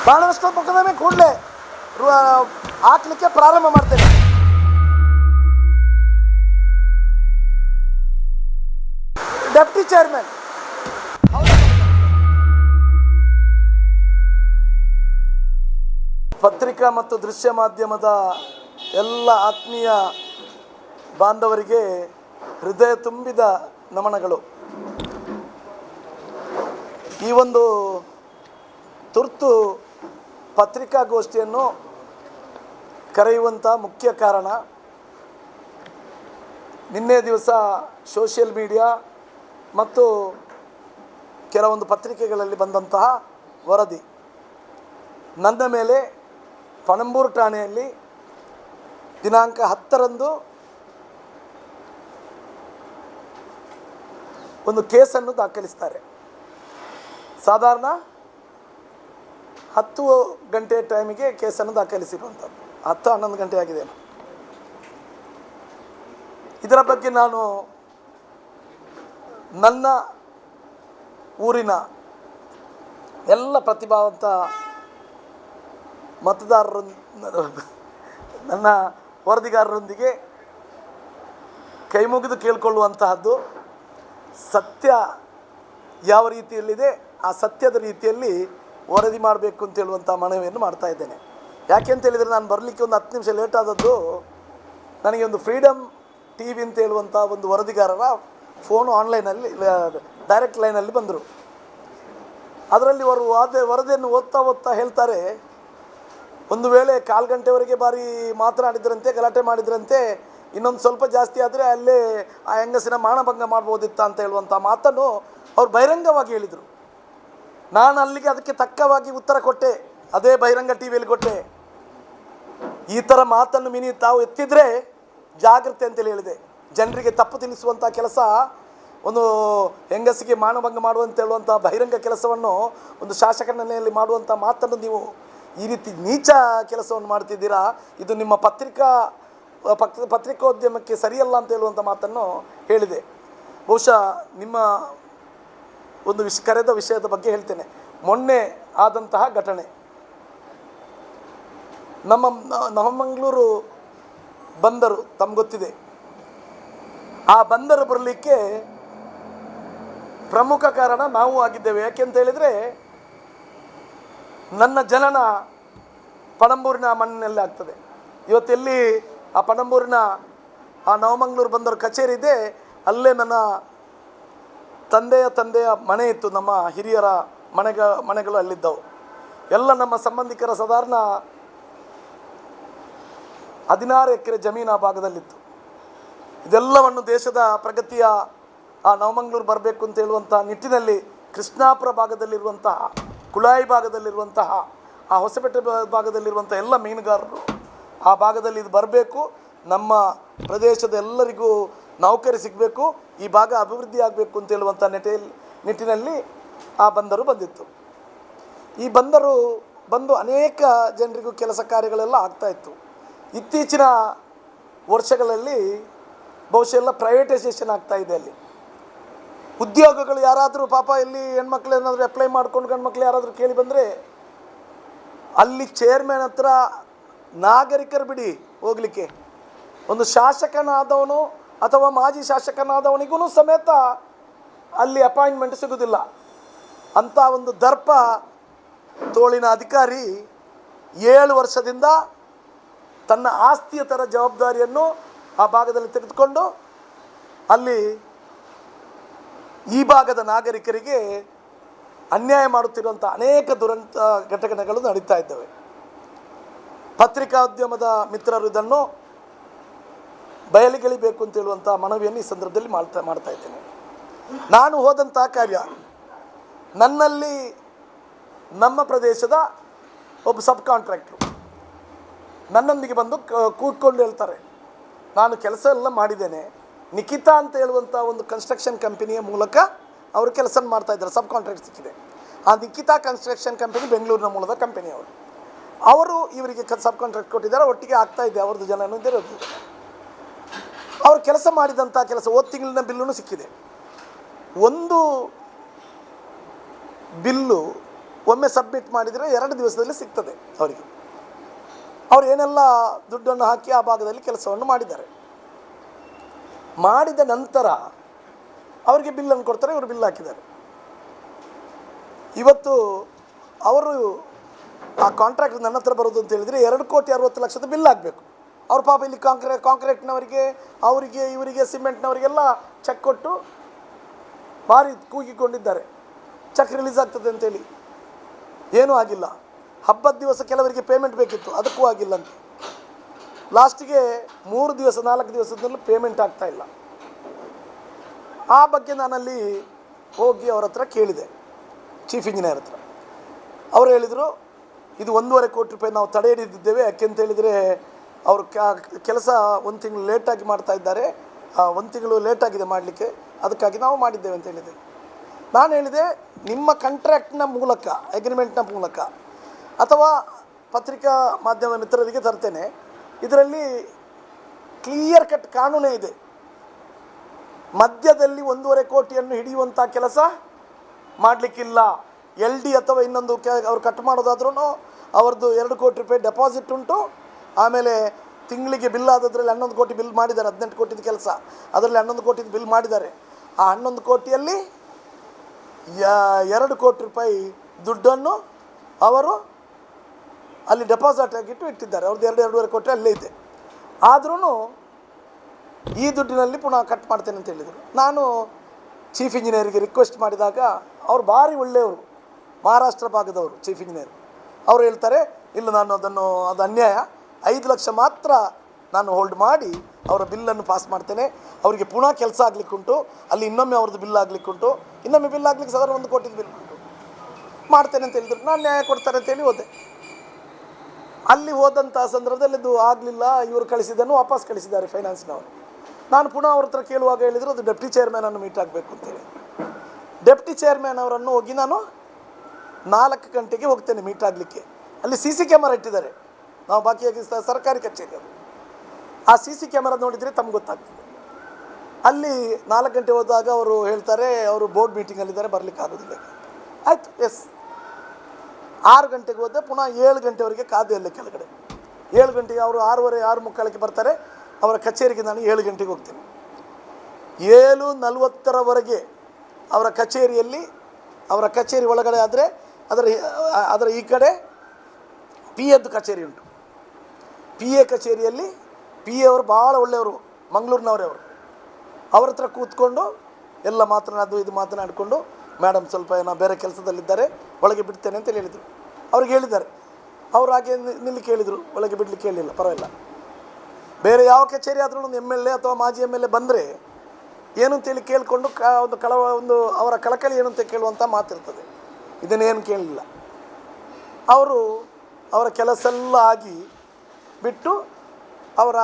ಬಹಳಷ್ಟು ಮೊಕದ್ದಮೆ ಕೂಡಲೇ ಹಾಕ್ಲಿಕ್ಕೆ ಪ್ರಾರಂಭ ಮಾಡ್ತೇನೆ. ಡೆಪ್ಟಿ ಚೇರ್ಮನ್ ಪತ್ರಿಕಾ ಮತ್ತು ದೃಶ್ಯ ಮಾಧ್ಯಮದ ಎಲ್ಲ ಆತ್ಮೀಯ ಬಾಂಧವರಿಗೆ ಹೃದಯ ತುಂಬಿದ ನಮನಗಳು. ಈ ಒಂದು ತುರ್ತು ಪತ್ರಿಕಾಗೋಷ್ಠಿಯನ್ನು ಕರೆಯುವಂಥ ಮುಖ್ಯ ಕಾರಣ, ನಿನ್ನೆ ದಿವಸ ಸೋಷಿಯಲ್ ಮೀಡಿಯಾ ಮತ್ತು ಕೆಲವೊಂದು ಪತ್ರಿಕೆಗಳಲ್ಲಿ ಬಂದಂತಹ ವರದಿ ನನ್ನ ಮೇಲೆ ಪಣಂಬೂರು ಠಾಣೆಯಲ್ಲಿ ದಿನಾಂಕ 10ರಂದು ಒಂದು ಕೇಸನ್ನು ದಾಖಲಿಸ್ತಾರೆ. ಸಾಧಾರಣ 10 ಗಂಟೆ ಟೈಮಿಗೆ ಕೇಸನ್ನು ದಾಖಲಿಸಿರುವಂಥದ್ದು. 10-11 ಗಂಟೆ ಆಗಿದೆ. ಇದರ ಬಗ್ಗೆ ನಾನು ನನ್ನ ಊರಿನ ಎಲ್ಲ ಪ್ರತಿಭಾವಂತ ಮತದಾರರು, ನನ್ನ ವರದಿಗಾರರೊಂದಿಗೆ ಕೈ ಮುಗಿದು ಕೇಳಿಕೊಳ್ಳುವಂತಹದ್ದು, ಸತ್ಯ ಯಾವ ರೀತಿಯಲ್ಲಿದೆ ಆ ಸತ್ಯದ ರೀತಿಯಲ್ಲಿ ವರದಿ ಮಾಡಬೇಕು ಅಂತ ಹೇಳುವಂಥ ಮನವಿಯನ್ನು ಮಾಡ್ತಾ ಇದ್ದೇನೆ. ಯಾಕೆ ಅಂತ ಹೇಳಿದರೆ, ನಾನು ಬರಲಿಕ್ಕೆ ಒಂದು 10 ನಿಮಿಷ ಲೇಟ್ ಆದದ್ದು, ನನಗೆ ಒಂದು ಫ್ರೀಡಮ್ TV ಅಂತ ಹೇಳುವಂಥ ಒಂದು ವರದಿಗಾರರ ಫೋನು ಆನ್ಲೈನಲ್ಲಿ ಡೈರೆಕ್ಟ್ ಲೈನಲ್ಲಿ ಬಂದರು. ಅದರಲ್ಲಿ ಅವರು ವರದಿಯನ್ನು ಓದ್ತಾ ಹೇಳ್ತಾರೆ, ಒಂದು ವೇಳೆ 1/4 ಗಂಟೆವರೆಗೆ ಬಾರಿ ಮಾತನಾಡಿದ್ರಂತೆ, ಗಲಾಟೆ ಮಾಡಿದ್ರಂತೆ, ಇನ್ನೊಂದು ಸ್ವಲ್ಪ ಜಾಸ್ತಿ ಆದರೆ ಅಲ್ಲೇ ಆ ಹೆಂಗಸಿನ ಮಾನಭಂಗ ಮಾಡ್ಬೋದಿತ್ತ ಅಂತ ಹೇಳುವಂಥ ಮಾತನ್ನು ಅವ್ರು ಬಹಿರಂಗವಾಗಿ ಹೇಳಿದರು. ನಾನು ಅಲ್ಲಿಗೆ ಅದಕ್ಕೆ ತಕ್ಕವಾಗಿ ಉತ್ತರ ಕೊಟ್ಟೆ, ಅದೇ ಬಹಿರಂಗ TVಯಲ್ಲಿ ಕೊಟ್ಟೆ. ಈ ಥರ ಮಾತನ್ನು ಮಿನಿ ತಾವು ಎತ್ತಿದರೆ ಜಾಗ್ರತೆ ಅಂತೇಳಿ ಹೇಳಿದೆ. ಜನರಿಗೆ ತಪ್ಪು ತಿಳಿಸುವಂಥ ಕೆಲಸ, ಒಂದು ಹೆಂಗಸಿಗೆ ಮಾನಭಂಗ ಮಾಡುವಂತ ಹೇಳುವಂಥ ಬಹಿರಂಗ ಕೆಲಸವನ್ನು ಒಂದು ಶಾಸಕನಲ್ಲಿ ಮಾಡುವಂಥ ಮಾತನ್ನು ನೀವು ಈ ರೀತಿ ನೀಚ ಕೆಲಸವನ್ನು ಮಾಡ್ತಿದ್ದೀರಾ, ಇದು ನಿಮ್ಮ ಪತ್ರಿಕೋದ್ಯಮಕ್ಕೆ ಸರಿಯಲ್ಲ ಅಂತ ಹೇಳುವಂಥ ಮಾತನ್ನು ಹೇಳಿದೆ. ಬಹುಶಃ ನಿಮ್ಮ ಒಂದು ಕರೆದ ವಿಷಯದ ಬಗ್ಗೆ ಹೇಳ್ತೇನೆ. ಮೊನ್ನೆ ಆದಂತಹ ಘಟನೆ, ನಮ್ಮ ನವಮಂಗಳೂರು ಬಂದರು ತಮ್ಗೆ ಗೊತ್ತಿದೆ. ಆ ಬಂದರು ಬರಲಿಕ್ಕೆ ಪ್ರಮುಖ ಕಾರಣ ನಾವು ಆಗಿದ್ದೇವೆ. ಯಾಕೆಂತ ಹೇಳಿದರೆ, ನನ್ನ ಜನನ ಪಣಂಬೂರಿನ ಮಣ್ಣಿನಲ್ಲಿ ಆಗ್ತದೆ. ಇವತ್ತೆಲ್ಲಿ ಆ ಪಣಂಬೂರಿನ ಆ ನವಮಂಗಳೂರು ಬಂದರು ಕಚೇರಿ ಇದೆ, ಅಲ್ಲೇ ನನ್ನ ತಂದೆಯ ಮನೆ ಇತ್ತು. ನಮ್ಮ ಹಿರಿಯರ ಮನೆಗಳು ಅಲ್ಲಿದ್ದವು. ಎಲ್ಲ ನಮ್ಮ ಸಂಬಂಧಿಕರ ಸಾಧಾರಣ 16 ಎಕರೆ ಜಮೀನು ಆ ಭಾಗದಲ್ಲಿತ್ತು. ಇದೆಲ್ಲವನ್ನು ದೇಶದ ಪ್ರಗತಿಯ ಆ ನವಮಂಗಳೂರು ಬರಬೇಕು ಅಂತ ಹೇಳುವಂಥ ನಿಟ್ಟಿನಲ್ಲಿ ಕೃಷ್ಣಾಪುರ ಭಾಗದಲ್ಲಿರುವಂತಹ, ಕುಳಾಯಿ ಭಾಗದಲ್ಲಿರುವಂತಹ, ಆ ಹೊಸಪೇಟೆ ಭಾಗದಲ್ಲಿರುವಂಥ ಎಲ್ಲ ಮೀನುಗಾರರು ಆ ಭಾಗದಲ್ಲಿ ಇದು ಬರಬೇಕು, ನಮ್ಮ ಪ್ರದೇಶದ ಎಲ್ಲರಿಗೂ ನೌಕರಿ ಸಿಗಬೇಕು, ಈ ಭಾಗ ಅಭಿವೃದ್ಧಿ ಆಗಬೇಕು ಅಂತ ಹೇಳುವಂಥ ನಿಟ್ಟಿನಲ್ಲಿ ಆ ಬಂದರು ಬಂದಿತ್ತು. ಈ ಬಂದರು ಬಂದು ಅನೇಕ ಜನರಿಗೂ ಕೆಲಸ ಕಾರ್ಯಗಳೆಲ್ಲ ಆಗ್ತಾಯಿತ್ತು. ಇತ್ತೀಚಿನ ವರ್ಷಗಳಲ್ಲಿ ಬಹುಶಃ ಎಲ್ಲ ಪ್ರೈವೇಟೈಸೇಷನ್ ಆಗ್ತಾಯಿದೆ. ಅಲ್ಲಿ ಉದ್ಯೋಗಗಳು ಯಾರಾದರೂ ಪಾಪ ಇಲ್ಲಿ ಹೆಣ್ಮಕ್ಳು ಏನಾದರೂ ಅಪ್ಲೈ ಮಾಡ್ಕೊಂಡು ಗಂಡ್ಮಕ್ಳು ಯಾರಾದರೂ ಕೇಳಿ ಬಂದರೆ, ಅಲ್ಲಿ ಚೇರ್ಮನ್ ಹತ್ರ ನಾಗರಿಕರು ಬಿಡಿ ಹೋಗಲಿಕ್ಕೆ, ಒಂದು ಶಾಸಕನಾದವನು ಅಥವಾ ಮಾಜಿ ಶಾಸಕನಾದವನಿಗೂ ಸಮೇತ ಅಲ್ಲಿ ಅಪಾಯಿಂಟ್ಮೆಂಟ್ ಸಿಗೋದಿಲ್ಲ. ಅಂಥ ಒಂದು ದರ್ಪ ತೋಳಿನ ಅಧಿಕಾರಿ 7 ವರ್ಷದಿಂದ ತನ್ನ ಆಸ್ತಿಯ ಥರ ಜವಾಬ್ದಾರಿಯನ್ನು ಆ ಭಾಗದಲ್ಲಿ ತೆಗೆದುಕೊಂಡು ಅಲ್ಲಿ ಈ ಭಾಗದ ನಾಗರಿಕರಿಗೆ ಅನ್ಯಾಯ ಮಾಡುತ್ತಿರುವಂಥ ಅನೇಕ ದುರಂತ ಘಟನೆಗಳು ನಡೀತಾ ಇದ್ದಾವೆ. ಪತ್ರಿಕೋದ್ಯಮದ ಮಿತ್ರರು ಇದನ್ನು ಬಯಲಿಗೆಳಿಬೇಕು ಅಂತ ಹೇಳುವಂಥ ಮನವಿಯನ್ನು ಈ ಸಂದರ್ಭದಲ್ಲಿ ಮಾಡ್ತಾ ಇದ್ದೇನೆ. ನಾನು ಹೋದಂಥ ಕಾರ್ಯ, ನನ್ನಲ್ಲಿ ನಮ್ಮ ಪ್ರದೇಶದ ಒಬ್ಬ ಸಬ್ ಕಾಂಟ್ರಾಕ್ಟ್ರು ನನ್ನೊಂದಿಗೆ ಬಂದು ಕೂತ್ಕೊಂಡು ಹೇಳ್ತಾರೆ, ನಾನು ಕೆಲಸ ಎಲ್ಲ ಮಾಡಿದ್ದೇನೆ, ನಿಖಿತಾ ಅಂತ ಹೇಳುವಂಥ ಒಂದು ಕನ್ಸ್ಟ್ರಕ್ಷನ್ ಕಂಪನಿಯ ಮೂಲಕ ಅವರು ಕೆಲಸ ಮಾಡ್ತಾಯಿದ್ದಾರೆ, ಸಬ್ ಕಾಂಟ್ರಾಕ್ಟ್ ಸಿಕ್ಕಿದೆ. ಆ ನಿಖಿತಾ ಕನ್ಸ್ಟ್ರಕ್ಷನ್ ಕಂಪನಿ ಬೆಂಗಳೂರಿನ ಮೂಲದ ಕಂಪನಿ. ಅವರು ಇವರಿಗೆ ಸಬ್ ಕಾಂಟ್ರಾಕ್ಟ್ ಕೊಟ್ಟಿದ್ದಾರೆ, ಒಟ್ಟಿಗೆ ಆಗ್ತಾಯಿದೆ, ಅವ್ರದ್ದು ಜನನೂ ಇರೋದು. ಅವರು ಕೆಲಸ ಮಾಡಿದಂಥ ಕೆಲಸ ತಿಂಗಳಿನ ಬಿಲ್ಲೂ ಸಿಕ್ಕಿದೆ. ಒಂದು ಬಿಲ್ಲು ಒಮ್ಮೆ ಸಬ್ಮಿಟ್ ಮಾಡಿದರೆ 2 ದಿವಸದಲ್ಲಿ ಸಿಗ್ತದೆ ಅವರಿಗೆ. ಅವರು ಏನೆಲ್ಲ ದುಡ್ಡನ್ನು ಹಾಕಿ ಆ ಭಾಗದಲ್ಲಿ ಕೆಲಸವನ್ನು ಮಾಡಿದ್ದಾರೆ. ಮಾಡಿದ ನಂತರ ಅವರಿಗೆ ಬಿಲ್ಲನ್ನು ಕೊಡ್ತಾರೆ. ಇವರು ಬಿಲ್ ಹಾಕಿದ್ದಾರೆ. ಇವತ್ತು ಅವರು ಆ ಕಾಂಟ್ರಾಕ್ಟ್ ನನ್ನ ಹತ್ರ ಬರೋದು ಅಂತ ಹೇಳಿದರೆ 2,60,00,000 ಬಿಲ್ ಆಗಬೇಕು. ಅವ್ರ ಪಾಪ ಇಲ್ಲಿ ಕಾಂಕ್ರೀಟ್ನವರಿಗೆ, ಅವರಿಗೆ, ಇವರಿಗೆ, ಸಿಮೆಂಟ್ನವರಿಗೆಲ್ಲ ಚೆಕ್ ಕೊಟ್ಟು ಭಾರಿ ಕೂಗಿಕೊಂಡಿದ್ದಾರೆ. ಚೆಕ್ ರಿಲೀಸ್ ಆಗ್ತದೆ ಅಂತೇಳಿ. ಏನೂ ಆಗಿಲ್ಲ. ಹಬ್ಬದ ದಿವಸ ಕೆಲವರಿಗೆ ಪೇಮೆಂಟ್ ಬೇಕಿತ್ತು, ಅದಕ್ಕೂ ಆಗಿಲ್ಲ ಅಂತ. ಲಾಸ್ಟಿಗೆ 3 ದಿವಸ 4 ದಿವಸದಲ್ಲೂ ಪೇಮೆಂಟ್ ಆಗ್ತಾಯಿಲ್ಲ. ಆ ಬಗ್ಗೆ ನಾನಲ್ಲಿ ಹೋಗಿ ಅವ್ರ ಹತ್ರ ಕೇಳಿದೆ, ಚೀಫ್ ಇಂಜಿನಿಯರ್ ಹತ್ರ. ಅವರು ಹೇಳಿದರು, ಇದು 1.5 ಕೋಟಿ ರೂಪಾಯಿ ನಾವು ತಡೆ ಹಿಡಿದಿದ್ದೇವೆ. ಯಾಕೆಂತ ಹೇಳಿದರೆ ಅವರು ಕೆಲಸ 1 ತಿಂಗಳು ಲೇಟಾಗಿ ಮಾಡ್ತಾ ಇದ್ದಾರೆ, 1 ತಿಂಗಳು ಲೇಟಾಗಿದೆ ಮಾಡಲಿಕ್ಕೆ, ಅದಕ್ಕಾಗಿ ನಾವು ಮಾಡಿದ್ದೇವೆ ಅಂತ ಹೇಳಿದೆ. ನಾನು ಹೇಳಿದೆ, ನಿಮ್ಮ ಕಾಂಟ್ರಾಕ್ಟ್ನ ಮೂಲಕ, ಅಗ್ರಿಮೆಂಟ್ನ ಮೂಲಕ ಅಥವಾ ಪತ್ರಿಕಾ ಮಾಧ್ಯಮ ಮಿತ್ರರಿಗೆ ತರ್ತೇನೆ. ಇದರಲ್ಲಿ ಕ್ಲಿಯರ್ ಕಟ್ ಕಾನೂನೇ ಇದೆ. ಮಧ್ಯದಲ್ಲಿ 1.5 ಕೋಟಿಯನ್ನು ಹಿಡಿಯುವಂಥ ಕೆಲಸ ಮಾಡಲಿಕ್ಕಿಲ್ಲ. LD ಅಥವಾ ಇನ್ನೊಂದು ಅವ್ರು ಕಟ್ ಮಾಡೋದಾದ್ರೂ ಅವ್ರದ್ದು 2 ಕೋಟಿ ರೂಪಾಯಿ ಡೆಪಾಸಿಟ್ ಉಂಟು. ಆಮೇಲೆ ತಿಂಗಳಿಗೆ ಬಿಲ್ ಆದದ್ರಲ್ಲಿ 11 ಕೋಟಿ ಬಿಲ್ ಮಾಡಿದ್ದಾರೆ. 18 ಕೋಟಿದ ಕೆಲಸ, ಅದರಲ್ಲಿ 11 ಕೋಟಿದ ಬಿಲ್ ಮಾಡಿದ್ದಾರೆ. ಆ 11 ಕೋಟಿಯಲ್ಲಿ 2 ಕೋಟಿ ರೂಪಾಯಿ ದುಡ್ಡನ್ನು ಅವರು ಅಲ್ಲಿ ಡೆಪಾಸಿಟ್ ಆಗಿಟ್ಟು ಇಟ್ಟಿದ್ದಾರೆ. ಅವ್ರದ್ದು 2-2.5 ಕೋಟಿ ಅಲ್ಲೇ ಇದೆ. ಆದ್ರೂ ಈ ದುಡ್ಡಿನಲ್ಲಿ ಪುನಃ ಕಟ್ ಮಾಡ್ತೇನೆ ಅಂತ ಹೇಳಿದರು. ನಾನು ಚೀಫ್ ಇಂಜಿನಿಯರಿಗೆ ರಿಕ್ವೆಸ್ಟ್ ಮಾಡಿದಾಗ ಅವ್ರು ಭಾರಿ ಒಳ್ಳೆಯವರು, ಮಹಾರಾಷ್ಟ್ರ ಭಾಗದವರು ಚೀಫ್ ಇಂಜಿನಿಯರ್. ಅವರು ಹೇಳ್ತಾರೆ, ಇಲ್ಲ ನಾನು ಅದು ಅನ್ಯಾಯ, 5 ಲಕ್ಷ ಮಾತ್ರ ನಾನು ಹೋಲ್ಡ್ ಮಾಡಿ ಅವರ ಬಿಲ್ಲನ್ನು ಪಾಸ್ ಮಾಡ್ತೇನೆ. ಅವರಿಗೆ ಪುನಃ ಕೆಲಸ ಆಗಲಿಕ್ಕುಂಟು, ಅಲ್ಲಿ ಇನ್ನೊಮ್ಮೆ ಅವ್ರದ್ದು ಬಿಲ್ ಆಗಲಿಕ್ಕುಂಟು, ಇನ್ನೊಮ್ಮೆ ಬಿಲ್ ಆಗಲಿಕ್ಕೆ ಸಾಧಾರಣ 1 ಕೋಟಿದು ಬಿಲ್ ಉಂಟು, ಮಾಡ್ತೇನೆ ಅಂತ ಹೇಳಿದ್ರು. ನಾನು ನ್ಯಾಯ ಕೊಡ್ತಾರೆ ಅಂತೇಳಿ ಹೋದೆ. ಅಲ್ಲಿ ಹೋದಂಥ ಸಂದರ್ಭದಲ್ಲಿ ಇದು ಆಗಲಿಲ್ಲ. ಇವರು ಕಳಿಸಿದ್ದನ್ನು ವಾಪಸ್ ಕಳಿಸಿದ್ದಾರೆ ಫೈನಾನ್ಸ್ನವರು. ನಾನು ಪುನಃ ಅವ್ರ ಹತ್ರ ಕೇಳುವಾಗ ಹೇಳಿದರು, ಅದು ಡೆಪ್ಟಿ ಚೇರ್ಮನನ್ನು ಮೀಟ್ ಆಗಬೇಕು ಅಂತೇಳಿ. ಡೆಪ್ಟಿ ಚೇರ್ಮನ್ ಅವರನ್ನು ಹೋಗಿ ನಾನು 4 ಗಂಟೆಗೆ ಹೋಗ್ತೇನೆ ಮೀಟ್ ಆಗಲಿಕ್ಕೆ. ಅಲ್ಲಿ CC ಕ್ಯಾಮರಾ ಇಟ್ಟಿದ್ದಾರೆ. ನಾವು ಬಾಕಿಯಾಗಿ ಸರ್ಕಾರಿ ಕಚೇರಿ ಅದು. ಆ CC ಕ್ಯಾಮರಾ ನೋಡಿದರೆ ತಮ್ಗೆ ಗೊತ್ತಾಗ್ತದೆ. ಅಲ್ಲಿ 4 ಗಂಟೆ ಹೋದಾಗ ಅವರು ಹೇಳ್ತಾರೆ, ಅವರು ಬೋರ್ಡ್ ಮೀಟಿಂಗಲ್ಲಿದ್ದಾರೆ, ಬರಲಿಕ್ಕೆ ಆಗೋದಿಲ್ಲ. ಆಯಿತು, ಎಸ್. 6 ಗಂಟೆಗೆ ಹೋದೆ. ಪುನಃ 7 ಗಂಟೆವರೆಗೆ ಕಾದೆ ಅಲ್ಲೇ ಕೆಳಗಡೆ. 7 ಗಂಟೆಗೆ ಅವರು 6:15 6:45 ಬರ್ತಾರೆ. ಅವರ ಕಚೇರಿಗೆ ನಾನು 7 ಗಂಟೆಗೆ ಹೋಗ್ತೀನಿ. 7:40 ಅವರ ಕಚೇರಿಯಲ್ಲಿ, ಅವರ ಕಚೇರಿ ಒಳಗಡೆ ಆದರೆ ಅದರ ಈ ಕಡೆ PAದ್ದು ಕಚೇರಿ ಉಂಟು. PA ಕಚೇರಿಯಲ್ಲಿ PA ಅವರು ಭಾಳ ಒಳ್ಳೆಯವರು, ಮಂಗಳೂರಿನವರೇ ಅವರು. ಅವ್ರ ಹತ್ರ ಕೂತ್ಕೊಂಡು ಎಲ್ಲ ಇದು ಮಾತನಾಡಿಕೊಂಡು, ಮೇಡಮ್ ಸ್ವಲ್ಪ ಏನೋ ಬೇರೆ ಕೆಲಸದಲ್ಲಿದ್ದಾರೆ, ಒಳಗೆ ಬಿಡ್ತೇನೆ ಅಂತೇಳಿ ಹೇಳಿದರು. ಅವ್ರಿಗೆ ಹೇಳಿದ್ದಾರೆ. ಅವರು ಹಾಗೆ ನಿಲ್ಲಿಕ್ಕೆ ಹೇಳಿದರು, ಒಳಗೆ ಬಿಡಲಿಕ್ಕೆ ಹೇಳಿಲ್ಲ, ಪರವಾಗಿಲ್ಲ. ಬೇರೆ ಯಾವ ಕಚೇರಿ ಆದ್ರೂ ಒಂದು MLA ಅಥವಾ ಮಾಜಿ MLA ಬಂದರೆ ಏನು ಅಂತೇಳಿ ಕೇಳಿಕೊಂಡು ಅವರ ಕಳಕಳಿ ಏನು ಅಂತ ಕೇಳುವಂಥ ಮಾತಿರ್ತದೆ. ಇದನ್ನೇನು ಕೇಳಲಿಲ್ಲ. ಅವರ ಕೆಲಸ ಎಲ್ಲ ಆಗಿ ಬಿಟ್ಟು ಅವರ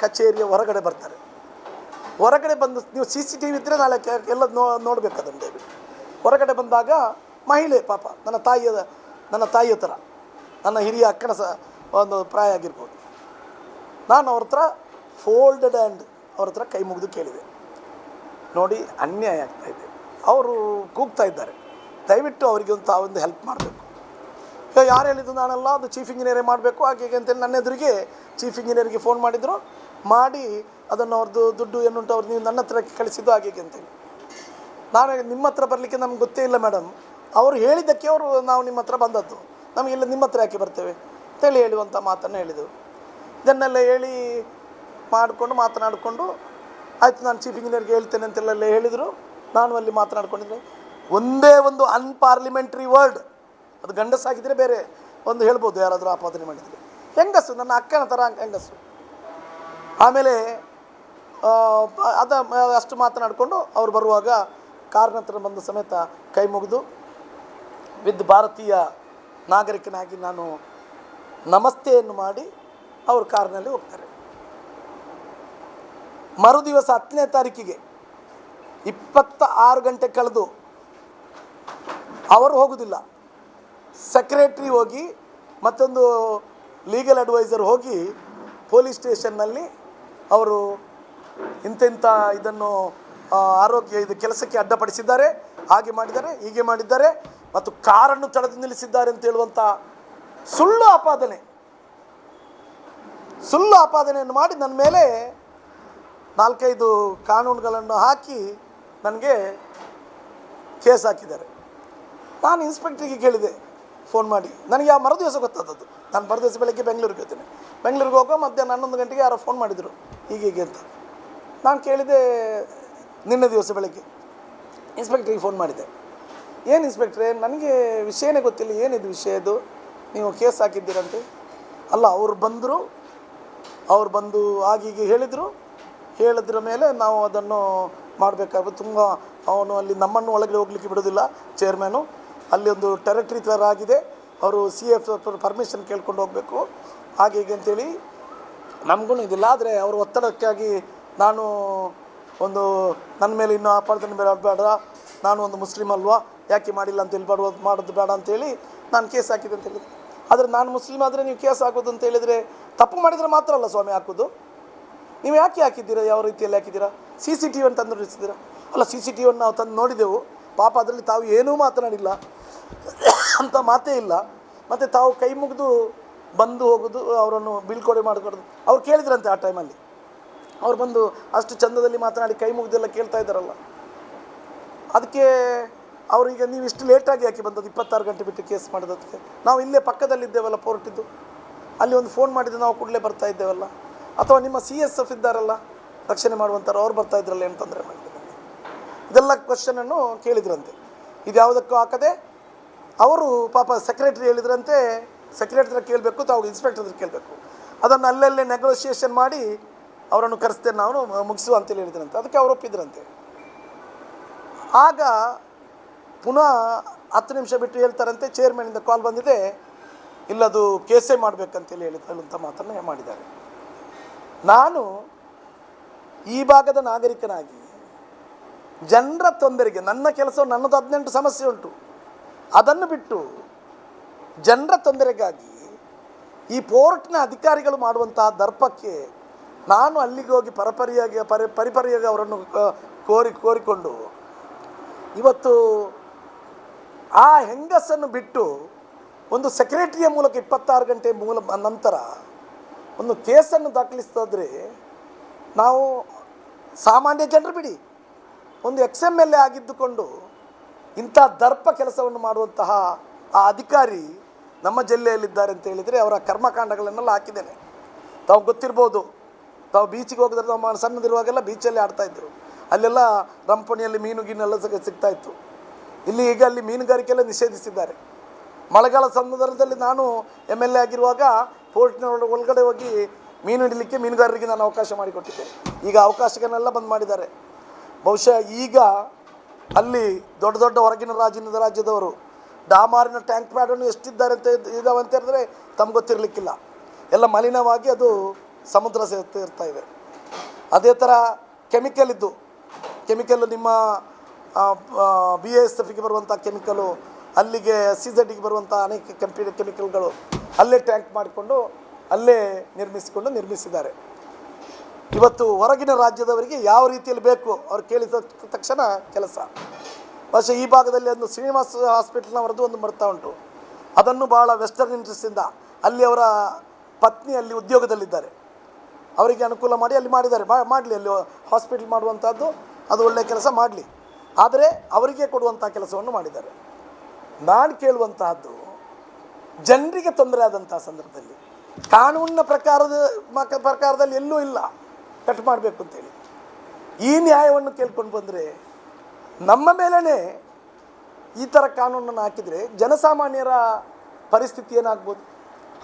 ಕಚೇರಿಯ ಹೊರಗಡೆ ಬರ್ತಾರೆ. ಹೊರಗಡೆ ಬಂದು, ನೀವು CCTV ಇದ್ದರೆ ನಾಳೆ ಎಲ್ಲ ನೋಡಬೇಕು ಅದನ್ನು ದಯವಿಟ್ಟು. ಹೊರಗಡೆ ಬಂದಾಗ ಮಹಿಳೆ, ಪಾಪ ನನ್ನ ತಾಯಿಯ ಥರ, ನನ್ನ ಹಿರಿಯ ಅಕ್ಕನ ಒಂದು ಪ್ರಾಯ ಆಗಿರ್ಬೋದು. ನಾನು ಅವ್ರ ಹತ್ರ ಫೋಲ್ಡೆಡ್ ಹ್ಯಾಂಡ್ ಅವ್ರ ಹತ್ರ ಕೈ ಮುಗಿದು ಕೇಳಿದೆ, ನೋಡಿ ಅನ್ಯಾಯ ಆಗ್ತಾಯಿದೆ. ಅವರು ಕೂಗ್ತಾ ಇದ್ದಾರೆ, ದಯವಿಟ್ಟು ಅವರಿಗೆ ಒಂದು ಹೆಲ್ಪ್ ಮಾಡಬೇಕು. ಯಾರು ಹೇಳಿದ್ದು? ನಾನಲ್ಲ, ಅದು ಚೀಫ್ ಇಂಜಿನಿಯರೇ ಮಾಡಬೇಕು ಹಾಗೆ ಅಂತೇಳಿ ನನ್ನ ಎದುರಿಗೆ ಚೀಫ್ ಇಂಜಿನಿಯರಿಗೆ ಫೋನ್ ಮಾಡಿ ಅದನ್ನು ಅವ್ರದ್ದು ದುಡ್ಡು ಏನುಂಟು ಅವ್ರು ನೀವು ನನ್ನ ಹತ್ರ ಕಳಿಸಿದ್ದು ಹಾಗೆ ಅಂತೇಳಿ. ನಾನು ನಿಮ್ಮ ಹತ್ರ ಬರಲಿಕ್ಕೆ ನಮ್ಗೆ ಗೊತ್ತೇ ಇಲ್ಲ ಮೇಡಮ್, ಅವರು ಹೇಳಿದ್ದಕ್ಕೆ ನಾವು ನಿಮ್ಮ ಹತ್ರ ಬಂದದ್ದು, ನಮಗೆಲ್ಲ ನಿಮ್ಮ ಹತ್ರ ಯಾಕೆ ಬರ್ತೇವೆ ಅಂತೇಳಿ ಹೇಳುವಂಥ ಮಾತನ್ನು ಹೇಳಿದರು. ಇದನ್ನೆಲ್ಲ ಹೇಳಿ ಮಾತನಾಡಿಕೊಂಡು ಆಯಿತು, ನಾನು ಚೀಫ್ ಇಂಜಿನಿಯರ್ಗೆ ಹೇಳ್ತೇನೆ ಅಂತೆಲ್ಲ ಹೇಳಿದರು. ನಾನು ಅಲ್ಲಿ ಮಾತನಾಡ್ಕೊಂಡಿದ್ದೆ. ಒಂದೇ ಒಂದು ಅನ್ಪಾರ್ಲಿಮೆಂಟ್ರಿ ವರ್ಡ್, ಅದು ಗಂಡಸಾಗಿದ್ದರೆ ಬೇರೆ ಒಂದು ಹೇಳ್ಬೋದು, ಯಾರಾದರೂ ಆಪಾದನೆ ಮಾಡಿದರೆ. ಹೆಂಗಸು, ನನ್ನ ಅಕ್ಕನ ಥರ ಹೆಂಗಸು. ಆಮೇಲೆ ಅಷ್ಟು ಮಾತನಾಡಿಕೊಂಡು ಅವ್ರು ಬರುವಾಗ ಕಾರ್ನ ಹತ್ರ ಬಂದ ಸಮೇತ ಕೈ ಮುಗಿದು ವಿದ್ ಭಾರತೀಯ ನಾಗರಿಕನಾಗಿ ನಾನು ನಮಸ್ತೆಯನ್ನು ಮಾಡಿ ಅವರು ಕಾರ್ನಲ್ಲಿ ಹೋಗ್ತಾರೆ. ಮರುದಿವಸ 10ನೇ ತಾರೀಕಿಗೆ 26 ಗಂಟೆ ಕಳೆದು ಅವರು ಹೋಗೋದಿಲ್ಲ, ಸೆಕ್ರೆಟ್ರಿ ಹೋಗಿ ಮತ್ತೊಂದು ಲೀಗಲ್ ಅಡ್ವೈಸರ್ ಹೋಗಿ ಪೊಲೀಸ್ ಸ್ಟೇಷನ್ನಲ್ಲಿ ಅವರು ಇಂಥ ಇದನ್ನು ಆರೋಗ್ಯ ಕೆಲಸಕ್ಕೆ ಅಡ್ಡಪಡಿಸಿದ್ದಾರೆ, ಹಾಗೆ ಮಾಡಿದ್ದಾರೆ, ಹೀಗೆ ಮಾಡಿದ್ದಾರೆ, ಮತ್ತು ಕಾರನ್ನು ತಡೆದು ನಿಲ್ಲಿಸಿದ್ದಾರೆ ಅಂತ ಹೇಳುವಂಥ ಸುಳ್ಳು ಆಪಾದನೆಯನ್ನು ಮಾಡಿ ನನ್ನ ಮೇಲೆ 4-5 ಕಾನೂನುಗಳನ್ನು ಹಾಕಿ ನನಗೆ ಕೇಸ್ ಹಾಕಿದ್ದಾರೆ. ನಾನು ಇನ್ಸ್ಪೆಕ್ಟ್ರಿಗೆ ಕೇಳಿದೆ ಫೋನ್ ಮಾಡಿ, ನನಗೆ ಆ ಮರುದಿವಸ ಗೊತ್ತಾದದ್ದು. ನಾನು ಮರುದಿವಸ ಬೆಳಗ್ಗೆ ಬೆಂಗಳೂರಿಗೆ ಹೋಗ್ತೇನೆ. ಬೆಂಗಳೂರಿಗೆ ಹೋಗೋ ಮಧ್ಯಾಹ್ನ 11 ಗಂಟೆಗೆ ಯಾರೋ ಫೋನ್ ಮಾಡಿದರು ಹೀಗೆ ಅಂತ. ನಾನು ಕೇಳಿದೆ ನಿನ್ನೆ ದಿವಸ ಬೆಳಗ್ಗೆ ಇನ್ಸ್ಪೆಕ್ಟ್ರಿಗೆ ಫೋನ್ ಮಾಡಿದೆ. ಏನು ಇನ್ಸ್ಪೆಕ್ಟ್ರೆ, ನನಗೆ ವಿಷಯನೇ ಗೊತ್ತಿಲ್ಲ, ಏನಿದು ವಿಷಯ ಇದು, ನೀವು ಕೇಸ್ ಹಾಕಿದ್ದೀರಂತೆ. ಅಲ್ಲ, ಅವ್ರು ಬಂದು ಆಗೀಗೆ ಹೇಳಿದ್ರ ಮೇಲೆ ನಾವು ಅದನ್ನು ಮಾಡಬೇಕಾಗುತ್ತೆ. ತುಂಬ ಅವನು ಅಲ್ಲಿ ನಮ್ಮನ್ನು ಒಳಗಡೆ ಹೋಗ್ಲಿಕ್ಕೆ ಬಿಡೋದಿಲ್ಲ ಚೇರ್ಮ್ಯಾನು. ಅಲ್ಲಿ ಒಂದು ಟೆರಿಟರಿ ಥರ ಆಗಿದೆ, ಅವರು CF ಪರ್ಮಿಷನ್ ಕೇಳ್ಕೊಂಡು ಹೋಗಬೇಕು ಹಾಗೆ ಹೀಗೆ ಅಂತೇಳಿ ನಮಗೂ ಇದಿಲ್ಲ. ಆದರೆ ಅವ್ರ ಒತ್ತಡಕ್ಕಾಗಿ ನಾನು ನನ್ನ ಮೇಲೆ ಇನ್ನೂ ಆಪಾದನೆ ಬೇಡ, ನಾನು ಒಂದು ಮುಸ್ಲಿಮ್ ಅಲ್ವಾ, ಯಾಕೆ ಮಾಡಿಲ್ಲ ಅಂತೇಳಿ ಮಾಡೋದು ಬೇಡ ಅಂತೇಳಿ ನಾನು ಕೇಸ್ ಹಾಕಿದೆ ಅಂತ ಹೇಳಿದೆ. ಆದರೆ ನಾನು ಮುಸ್ಲಿಮ್ ಆದರೆ ನೀವು ಕೇಸ್ ಹಾಕೋದು ಅಂತ ಹೇಳಿದರೆ ತಪ್ಪು ಮಾಡಿದರೆ ಮಾತ್ರ ಅಲ್ಲ ಸ್ವಾಮಿ ಹಾಕೋದು. ನೀವು ಯಾಕೆ ಹಾಕಿದ್ದೀರಾ, ಯಾವ ರೀತಿಯಲ್ಲಿ ಹಾಕಿದ್ದೀರಾ? CCTV ತಂದು ನೋಡಿಸಿದ್ದೀರಾ? ಅಲ್ಲ, CCTV ನಾವು ತಂದು ನೋಡಿದೆವು, ಪಾಪ ಅದರಲ್ಲಿ ತಾವು ಏನೂ ಮಾತನಾಡಿಲ್ಲ ಅಂತ ಮಾತೇ ಇಲ್ಲ. ಮತ್ತು ತಾವು ಕೈ ಮುಗಿದು ಬಂದು ಹೋಗೋದು, ಅವರನ್ನು ಬೀಳ್ಕೊಡೆ ಮಾಡಿಕೊಡೋದು. ಅವ್ರು ಕೇಳಿದ್ರಂತೆ ಆ ಟೈಮಲ್ಲಿ, ಅವ್ರು ಬಂದು ಅಷ್ಟು ಚಂದದಲ್ಲಿ ಮಾತನಾಡಿ ಕೈ ಮುಗಿದೆಲ್ಲ ಕೇಳ್ತಾ ಇದ್ದಾರಲ್ಲ, ಅದಕ್ಕೆ ಅವರೀಗ ನೀವು ಇಷ್ಟು ಲೇಟಾಗಿ ಯಾಕೆ ಬಂದದ್ದು, 26 ಗಂಟೆ ಬಿಟ್ಟು ಕೇಸ್ ಮಾಡೋದಕ್ಕೆ? ನಾವು ಇಲ್ಲೇ ಪಕ್ಕದಲ್ಲಿದ್ದೇವಲ್ಲ ಪೋರ್ಟಿದ್ದು, ಅಲ್ಲಿ ಒಂದು ಫೋನ್ ಮಾಡಿದ್ದು ನಾವು ಕೂಡಲೇ ಬರ್ತಾ ಇದ್ದೇವಲ್ಲ. ಅಥವಾ ನಿಮ್ಮ CSF ಇದ್ದಾರಲ್ಲ ರಕ್ಷಣೆ ಮಾಡುವಂಥವ್ರು, ಅವ್ರು ಬರ್ತಾ ಇದ್ರಲ್ಲ, ಏನು ತೊಂದರೆ ಮಾಡಿದ್ದಾರೆ? ಇದೆಲ್ಲ ಕ್ವಶನನ್ನು ಕೇಳಿದ್ರಂತೆ. ಇದು ಯಾವುದಕ್ಕೂ ಹಾಕದೆ ಅವರು ಪಾಪ ಸೆಕ್ರೆಟ್ರಿ ಹೇಳಿದ್ರಂತೆ, ಸೆಕ್ರೆಟ್ರಿ ಹತ್ರ ಕೇಳಬೇಕು, ತಾವು ಇನ್ಸ್ಪೆಕ್ಟರ್ ಹತ್ರ ಕೇಳಬೇಕು. ಅದನ್ನು ಅಲ್ಲಲ್ಲೇ ನೆಗೋಷಿಯೇಷನ್ ಮಾಡಿ ಅವರನ್ನು ಕರೆಸ್ತೇನೆ ನಾವು ಮುಗಿಸುವ ಅಂತೇಳಿ ಹೇಳಿದ್ರಂತೆ. ಅದಕ್ಕೆ ಅವರು ಒಪ್ಪಿದ್ರಂತೆ. ಆಗ ಪುನಃ 10 ನಿಮಿಷ ಬಿಟ್ಟು ಹೇಳ್ತಾರಂತೆ, ಚೇರ್ಮನ್ನಿಂದ ಕಾಲ್ ಬಂದಿದೆ, ಇಲ್ಲದು ಕೇಸೇ ಮಾಡಬೇಕಂತೇಳಿ ಹೇಳುವಂಥ ಮಾತನ್ನು ಮಾಡಿದ್ದಾರೆ. ನಾನು ಈ ಭಾಗದ ನಾಗರಿಕನಾಗಿ ಜನರ ತೊಂದರೆಗೆ, ನನ್ನ ಕೆಲಸ ನನ್ನದು 18 ಸಮಸ್ಯೆ ಉಂಟು, ಅದನ್ನು ಬಿಟ್ಟು ಜನರ ತೊಂದರೆಗಾಗಿ ಈ ಪೋರ್ಟ್ನ ಅಧಿಕಾರಿಗಳು ಮಾಡುವಂತಹ ದರ್ಪಕ್ಕೆ ನಾನು ಅಲ್ಲಿಗೆ ಹೋಗಿ ಪರಿಪರಿಯಾಗಿ ಅವರನ್ನು ಕೋರಿಕೊಂಡು ಇವತ್ತು ಆ ಹೆಂಗಸನ್ನು ಬಿಟ್ಟು ಒಂದು ಸೆಕ್ರೆಟರಿಯ ಮೂಲಕ 26 ಗಂಟೆ ನಂತರ ಒಂದು ಕೇಸನ್ನು ದಾಖಲಿಸಿದ್ರೆ, ನಾವು ಸಾಮಾನ್ಯ ಜನರು ಬಿಡಿ, ಒಂದು XMLA ಆಗಿದ್ದುಕೊಂಡು ಇಂಥ ದರ್ಪ ಕೆಲಸವನ್ನು ಮಾಡುವಂತಹ ಆ ಅಧಿಕಾರಿ ನಮ್ಮ ಜಿಲ್ಲೆಯಲ್ಲಿದ್ದಾರೆ ಅಂತ ಹೇಳಿದರೆ ಅವರ ಕರ್ಮಕಾಂಡಗಳನ್ನೆಲ್ಲ ಹಾಕಿದ್ದೇನೆ. ತಾವು ಗೊತ್ತಿರ್ಬೋದು, ತಾವು ಬೀಚಿಗೆ ಹೋಗಿದ್ರೆ ನಾವು ಸಣ್ಣದಿರುವಾಗೆಲ್ಲ ಬೀಚಲ್ಲಿ ಆಡ್ತಾಯಿದ್ರು, ಅಲ್ಲೆಲ್ಲ ರಂಪಣಿಯಲ್ಲಿ ಮೀನುಗಿನೆಲ್ಲ ಸಿಗ್ತಾಯಿತ್ತು. ಇಲ್ಲಿ ಈಗ ಅಲ್ಲಿ ಮೀನುಗಾರಿಕೆಲ್ಲ ನಿಷೇಧಿಸಿದ್ದಾರೆ. ಮಳೆಗಾಲ ಸಂದರ್ಭದಲ್ಲಿ ನಾನು MLA ಆಗಿರುವಾಗ ಪೋರ್ಟ್ನ ಒಳಗಡೆ ಹೋಗಿ ಮೀನು ಹಿಡಲಿಕ್ಕೆ ಮೀನುಗಾರರಿಗೆ ನಾನು ಅವಕಾಶ ಮಾಡಿಕೊಟ್ಟಿದ್ದೆ. ಈಗ ಅವಕಾಶಗಳನ್ನೆಲ್ಲ ಬಂದ್ ಮಾಡಿದ್ದಾರೆ. ಬಹುಶಃ ಈಗ ಅಲ್ಲಿ ದೊಡ್ಡ ದೊಡ್ಡ ಹೊರಗಿನ ರಾಜ್ಯದವರು ಡಾಮಾರಿನ ಟ್ಯಾಂಕ್ ಪ್ಯಾಡನ್ನು ಎಷ್ಟಿದ್ದಾರೆ ಇದಾವೆ ಅಂತ ಹೇಳಿದ್ರೆ ತಮ್ಗೆ ಗೊತ್ತಿರಲಿಕ್ಕಿಲ್ಲ. ಎಲ್ಲ ಮಲಿನವಾಗಿ ಅದು ಸಮುದ್ರ ಸೇರ್ತಾ ಇದೆ. ಅದೇ ಥರ ಕೆಮಿಕಲ್ಲು ನಿಮ್ಮ BASFಗೆ ಬರುವಂಥ ಕೆಮಿಕಲು, ಅಲ್ಲಿಗೆ CZಗೆ ಬರುವಂಥ ಅನೇಕ ಕೆಮಿಕಲ್ಗಳು ಅಲ್ಲೇ ಟ್ಯಾಂಕ್ ಮಾಡಿಕೊಂಡು ಅಲ್ಲೇ ನಿರ್ಮಿಸಿದ್ದಾರೆ. ಇವತ್ತು ಹೊರಗಿನ ರಾಜ್ಯದವರಿಗೆ ಯಾವ ರೀತಿಯಲ್ಲಿ ಬೇಕು ಅವ್ರು ಕೇಳಿದ ತಕ್ಷಣ ಕೆಲಸ. ಬಹುಶಃ ಈ ಭಾಗದಲ್ಲಿ ಒಂದು ಶ್ರೀನಿವಾಸ ಹಾಸ್ಪಿಟಲ್ನ ವರದು ಒಂದು ಬರ್ತಾ ಉಂಟು. ಅದನ್ನು ಭಾಳ ವೆಸ್ಟರ್ನ್ ಇಂಟ್ರೆಸ್ಟಿಂದ ಅಲ್ಲಿ ಅವರ ಪತ್ನಿ ಅಲ್ಲಿ ಉದ್ಯೋಗದಲ್ಲಿದ್ದಾರೆ, ಅವರಿಗೆ ಅನುಕೂಲ ಮಾಡಿ ಅಲ್ಲಿ ಮಾಡಿದ್ದಾರೆ. ಮಾಡಲಿ, ಅಲ್ಲಿ ಹಾಸ್ಪಿಟಲ್ ಮಾಡುವಂಥದ್ದು ಅದು ಒಳ್ಳೆಯ ಕೆಲಸ ಮಾಡಲಿ, ಆದರೆ ಅವರಿಗೆ ಕೊಡುವಂಥ ಕೆಲಸವನ್ನು ಮಾಡಿದ್ದಾರೆ. ನಾನು ಕೇಳುವಂತಹದ್ದು, ಜನರಿಗೆ ತೊಂದರೆ ಆದಂಥ ಸಂದರ್ಭದಲ್ಲಿ ಕಾನೂನಿನ ಪ್ರಕಾರದಲ್ಲಿ ಎಲ್ಲೂ ಇಲ್ಲ ಕಟ್ ಮಾಡಬೇಕು ಅಂತೇಳಿ ಈ ನ್ಯಾಯವನ್ನು ಕೇಳ್ಕೊಂಡು ಬಂದರೆ, ನಮ್ಮ ಮೇಲೇ ಈ ಥರ ಕಾನೂನನ್ನು ಹಾಕಿದರೆ ಜನಸಾಮಾನ್ಯರ ಪರಿಸ್ಥಿತಿ ಏನಾಗ್ಬೋದು?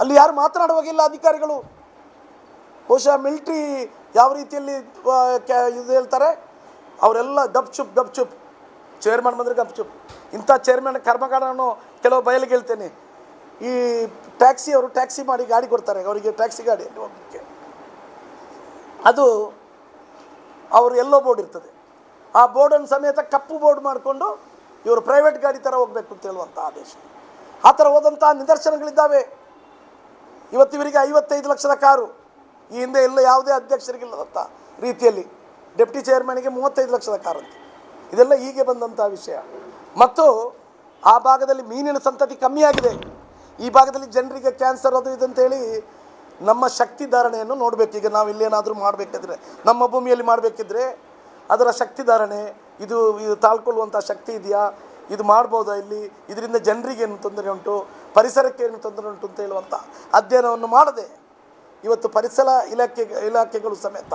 ಅಲ್ಲಿ ಯಾರು ಮಾತನಾಡುವಾಗಿಲ್ಲ ಅಧಿಕಾರಿಗಳು. ಬಹುಶಃ ಮಿಲ್ಟ್ರಿ ಯಾವ ರೀತಿಯಲ್ಲಿ ಇದು ಹೇಳ್ತಾರೆ, ಅವರೆಲ್ಲ ಗಪ್ಚುಪ್ ಚೇರ್ಮನ್ ಬಂದರೆ ಗಪ್ಚುಪ್. ಇಂಥ ಚೇರ್ಮನ್ ಕರ್ಮಗಾರನು ಕೆಲವು ಬಯಲಿಗೆ ಹೇಳ್ತೇನೆ, ಈ ಅವರು ಟ್ಯಾಕ್ಸಿ ಮಾಡಿ ಗಾಡಿ ಕೊಡ್ತಾರೆ, ಅವರಿಗೆ ಟ್ಯಾಕ್ಸಿ ಗಾಡಿಯಲ್ಲಿ ಹೋಗಲಿಕ್ಕೆ. ಅದು ಅವರು ಎಲ್ಲೋ ಬೋರ್ಡ್ ಇರ್ತದೆ, ಆ ಬೋರ್ಡನ್ನು ಸಮೇತ ಕಪ್ಪು ಬೋರ್ಡ್ ಮಾಡಿಕೊಂಡು ಇವರು ಪ್ರೈವೇಟ್ ಗಾಡಿ ಥರ ಹೋಗಬೇಕು ಅಂತ ಹೇಳುವಂಥ ಆದೇಶ. ಆ ಥರ ಹೋದಂಥ ನಿದರ್ಶನಗಳಿದ್ದಾವೆ. ಇವತ್ತು ಇವರಿಗೆ 55 ಲಕ್ಷದ ಕಾರು, ಈ ಹಿಂದೆ ಎಲ್ಲ ಯಾವುದೇ ಅಧ್ಯಕ್ಷರಿಗಿಲ್ಲದಂಥ ರೀತಿಯಲ್ಲಿ ಡೆಪ್ಟಿ ಚೇರ್ಮನ್ಗೆ 35 ಲಕ್ಷದ ಕಾರು ಅಂತ. ಇದೆಲ್ಲ ಹೀಗೆ ಬಂದಂಥ ವಿಷಯ. ಮತ್ತು ಆ ಭಾಗದಲ್ಲಿ ಮೀನಿನ ಸಂತತಿ ಕಮ್ಮಿಯಾಗಿದೆ. ಈ ಭಾಗದಲ್ಲಿ ಜನರಿಗೆ ಕ್ಯಾನ್ಸರ್ ಅದು ಇದಂತೇಳಿ ನಮ್ಮ ಶಕ್ತಿ ಧಾರಣೆಯನ್ನು ನೋಡಬೇಕು. ಈಗ ನಾವು ಇಲ್ಲೇನಾದರೂ ಮಾಡಬೇಕಿದ್ರೆ, ನಮ್ಮ ಭೂಮಿಯಲ್ಲಿ ಮಾಡಬೇಕಿದ್ರೆ ಅದರ ಶಕ್ತಿ ಧಾರಣೆ, ಇದು ತಾಳ್ಕೊಳ್ಳುವಂಥ ಶಕ್ತಿ ಇದೆಯಾ, ಇದು ಮಾಡ್ಬೋದಾ, ಇಲ್ಲಿ ಇದರಿಂದ ಜನರಿಗೆ ಏನು ತೊಂದರೆ ಉಂಟು, ಪರಿಸರಕ್ಕೆ ಏನು ತೊಂದರೆ ಉಂಟು ಅಂತ ಹೇಳುವಂಥ ಅಧ್ಯಯನವನ್ನು ಮಾಡದೆ ಇವತ್ತು ಪರಿಸರ ಇಲಾಖೆಗಳು ಸಮೇತ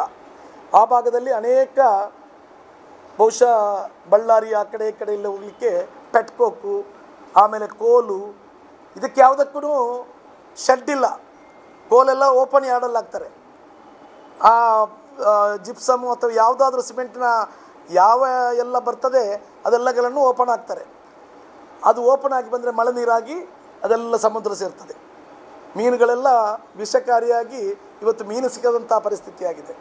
ಆ ಭಾಗದಲ್ಲಿ ಅನೇಕ, ಬಹುಶಃ ಬಳ್ಳಾರಿ ಆ ಕಡೆ ಈ ಕಡೆ ಎಲ್ಲ ಹೋಗಲಿಕ್ಕೆ ಪೆಟ್ಕೋಕು, ಆಮೇಲೆ ಕೋಲು, ಇದಕ್ಕೆ ಯಾವುದಕ್ಕೂ ಶೆಡ್ ಇಲ್ಲ. ಕೋಲೆಲ್ಲ ಓಪನ್ ಯಾರ್ಡಲ್ಲಿ ಹಾಕ್ತಾರೆ. ಆ ಜಿಪ್ಸಮು ಅಥವಾ ಯಾವುದಾದ್ರೂ ಸಿಮೆಂಟಿನ ಯಾವ ಎಲ್ಲ ಬರ್ತದೆ ಅದೆಲ್ಲಗಳನ್ನು ಓಪನ್ ಆಗ್ತಾರೆ. ಅದು ಓಪನ್ ಆಗಿ ಬಂದರೆ ಮಳೆ ನೀರಾಗಿ ಅದೆಲ್ಲ ಸಮುದ್ರ ಸೇರ್ತದೆ. ಮೀನುಗಳೆಲ್ಲ ವಿಷಕಾರಿಯಾಗಿ ಇವತ್ತು ಮೀನು ಸಿಗದಂಥ ಪರಿಸ್ಥಿತಿ ಆಗಿದೆ.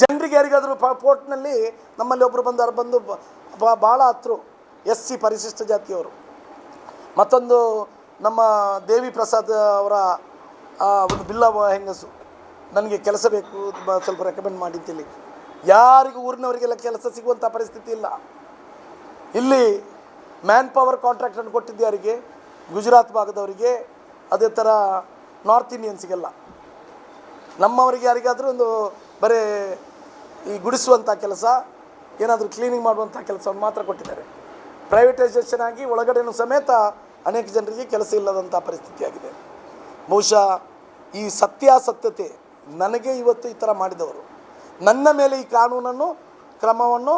ಜನರಿಗೆ ಯಾರಿಗಾದರೂ ಪೋರ್ಟ್ನಲ್ಲಿ ನಮ್ಮಲ್ಲಿ ಒಬ್ಬರು ಬಂದು ಭಾಳ ಹತ್ರ SC ಪರಿಶಿಷ್ಟ ಜಾತಿಯವರು, ಮತ್ತೊಂದು ನಮ್ಮ ದೇವಿ ಪ್ರಸಾದ್ ಅವರ ಒಂದು ಬಿಲ್ಲವ ಹೆಂಗಸು, ನನಗೆ ಕೆಲಸ ಬೇಕು ಸ್ವಲ್ಪ ರೆಕಮೆಂಡ್ ಮಾಡಿದ್ದಿಲ್ಲಿ. ಯಾರಿಗೂ ಊರಿನವರಿಗೆಲ್ಲ ಕೆಲಸ ಸಿಗುವಂಥ ಪರಿಸ್ಥಿತಿ ಇಲ್ಲ. ಇಲ್ಲಿ ಮ್ಯಾನ್ ಪವರ್ ಕಾಂಟ್ರಾಕ್ಟನ್ನು ಕೊಟ್ಟಿದ್ದು ಯಾರಿಗೆ? ಗುಜರಾತ್ ಭಾಗದವರಿಗೆ, ಅದೇ ಥರ ನಾರ್ತ್ ಇಂಡಿಯನ್ಸಿಗೆಲ್ಲ. ನಮ್ಮವರಿಗೆ ಯಾರಿಗಾದರೂ ಒಂದು ಬರೀ ಈ ಗುಡಿಸುವಂಥ ಕೆಲಸ, ಏನಾದರೂ ಕ್ಲೀನಿಂಗ್ ಮಾಡುವಂಥ ಕೆಲಸವನ್ನು ಮಾತ್ರ ಕೊಟ್ಟಿದ್ದಾರೆ. ಪ್ರೈವೇಟೈಸೇಷನ್ ಆಗಿ ಒಳಗಡೆನೂ ಸಮೇತ ಅನೇಕ ಜನರಿಗೆ ಕೆಲಸ ಇಲ್ಲದಂಥ ಪರಿಸ್ಥಿತಿಯಾಗಿದೆ. ಬಹುಶಃ ಈ ಸತ್ಯಾಸತ್ಯತೆ ನನಗೆ ಇವತ್ತು ಈ ಥರ ಮಾಡಿದವರು, ನನ್ನ ಮೇಲೆ ಈ ಕಾನೂನನ್ನು ಕ್ರಮವನ್ನು